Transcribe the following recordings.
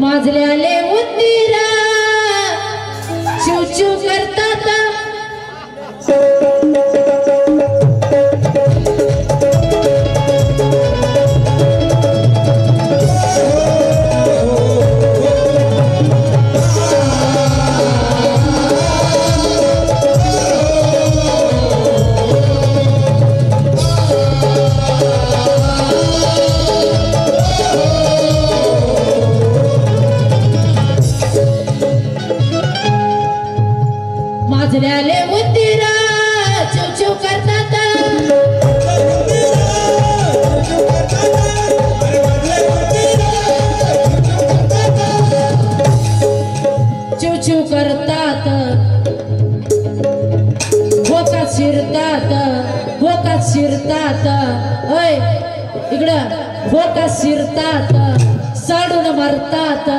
माजल्याले उंदीरा चिवचिव करतात माजल्याले उंदीरा चिवचिव करतात चिवचिव करतात भोकात शिरतात ओय इकडं भोकात शिरतात साडून मारतात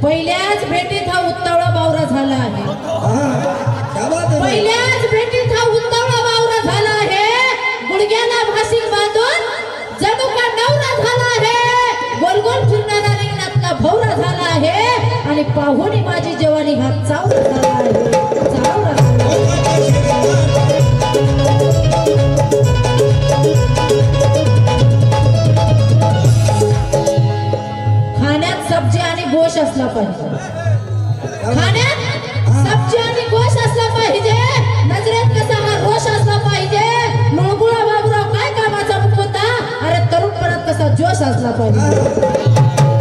पहिल्याच भेटीत हा उत्तावळा बावरा झाला आहे पहिल्याच भेटीत हा उत्तावळा बावरा झाला आहे गुडघ्याला भासिक बांधून जणू का नवरा झाला आहे गोल गोल फिरणारा रिंगणातला भवरा झाला आहे आणि पाहुणी माझी जवानी हा चावरा झाला आहे चावरा खाण्यात सब्जी आणि गोश असला पाहिजे खाण्यात सब्जी आणि गोश असला पाहिजे नजरेत कसा हा रोष असला पाहिजे मुळगुळा बाबूराव काय कामाचा मुख होता अरे तरुणपणात कसा जोश असला पाहिजे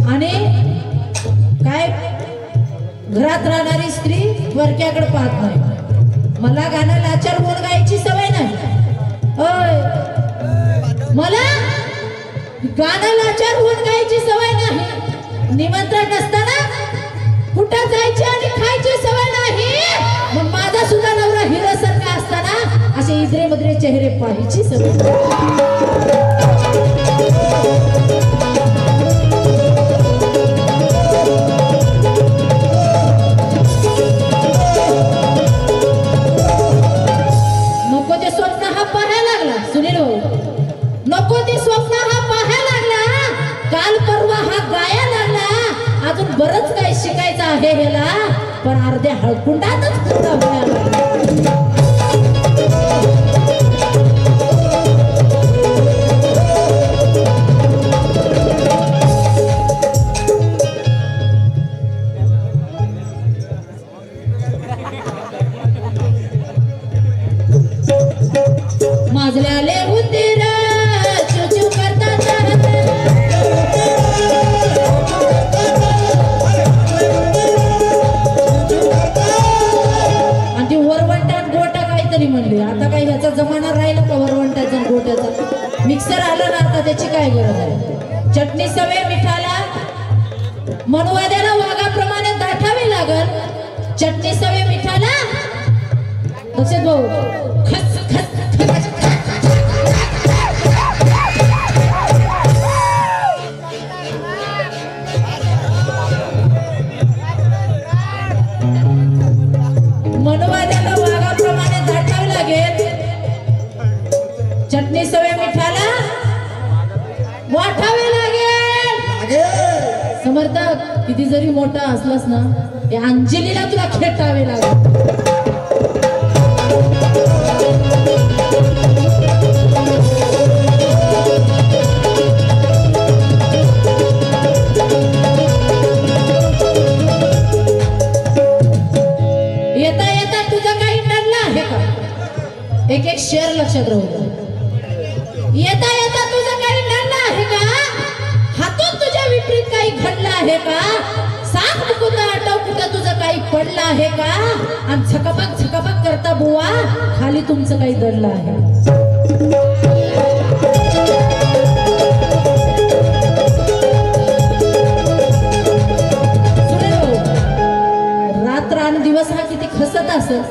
आणि काय घरात राहणारी स्त्री वरक्याकडे पाहत नाही मला गाणं लाचार बोल गायची सवय नाही मला गाणं लाचार बोल गायची सवय नाही निमंत्रण नसताना कुठं जायची आणि खायची सवय नाही मग माझा सुद्धा नवरा हिरोसारखा असताना असे इजरे मद्रे चेहरे पाहायची सवय नको ते स्वप्न हा पाहायला लागला काल परवा हा गाया लागला अजून बरंच काही शिकायचं आहे ह्याला पण अर्ध्या हळकुंडातच पूर्ण व्हायला माजल्याले उंदीरा चिवचिव करतात आणि ती वरवंटात गोटा काहीतरी म्हणली आता काही ह्याचा जमाना राहिला का वरवंटाचा गोट्याचा मिक्सर आलं ना आता त्याची काय गरज आहे चटणी सवे मिठाला मनवाद्याला वाघाप्रमाणे दाठावी लागल चटणी सवे मिठाला लक्षात भाऊ खस खस मनवाद्याला वाघाप्रमाणे दाटावे लागेल चटणी सवे मिठाला वाटावे लागेल समर्थक किती जरी मोठा असलास ना हे अंजलीला तुला खेटावे लागेल येता येता तुझं काही ठरलं आहे का एक एक शेर लक्षात राहू येता येता तुझं काही ठरलं आहे का हातून तुझ्या विपरीत काही घडलं आहे का सांग मुकुंद आठव कुठं तुझं काही पडलं आहे का? आणि झकापक झकापक करता बुवा खाली तुमचं काही दडलं आहे? रात्र आणि दिवस हा किती खसत असेल,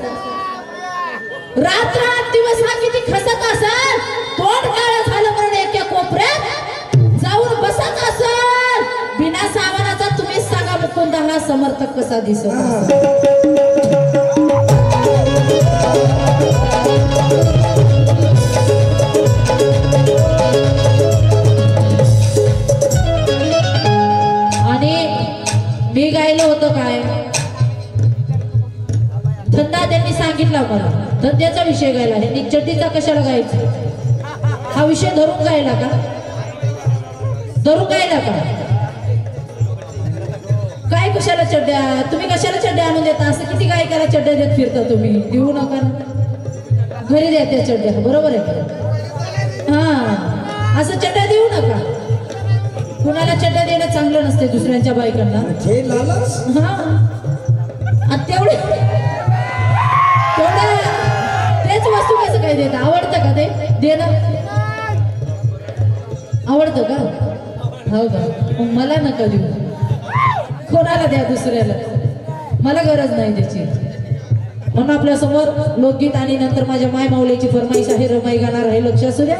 रात्र आणि दिवस हा किती खसत असेल. तोंड काळं झालं म्हणून एका कोपऱ्यात जाऊन बसत असेल. बिना सामानाचा तुम्हीच सांगा मुकुंद हा समर्थक कसा दिसत आणि मी गायलं होतं काय धंदा त्यांनी सांगितला मला. धंद्याचा विषय गायला आहे, चड्डीचा कशाला गायचा? हा विषय धरून गायला का? धरून गायला का? काय कशाला चड्ड्या? तुम्ही कशाला चड्ड्या आणून देता? असं किती गायकाला चड्ड्या देत फिरता तुम्ही? देऊ नका, घरी द्या त्या चड्ड्या. बरोबर आहे का? हा, असं चड्ड्या देऊ नका. कुणाला चड्ड्या देणं चांगलं नसते दुसऱ्यांच्या बायकांना. हा, तेवढे तेच वस्तू कसं काय देत? आवडतं का ते देणं? आवडतं का? हो का? मग मला नका देऊ, कोणाला द्या दुसऱ्याला. मला गरज नाही त्याची. म्हणून आपल्या समोर लोकगीत आणि नंतर माझ्या माय माऊलीची फरमाईश आहे. रमाई गाणार आहे, लक्ष असू द्या.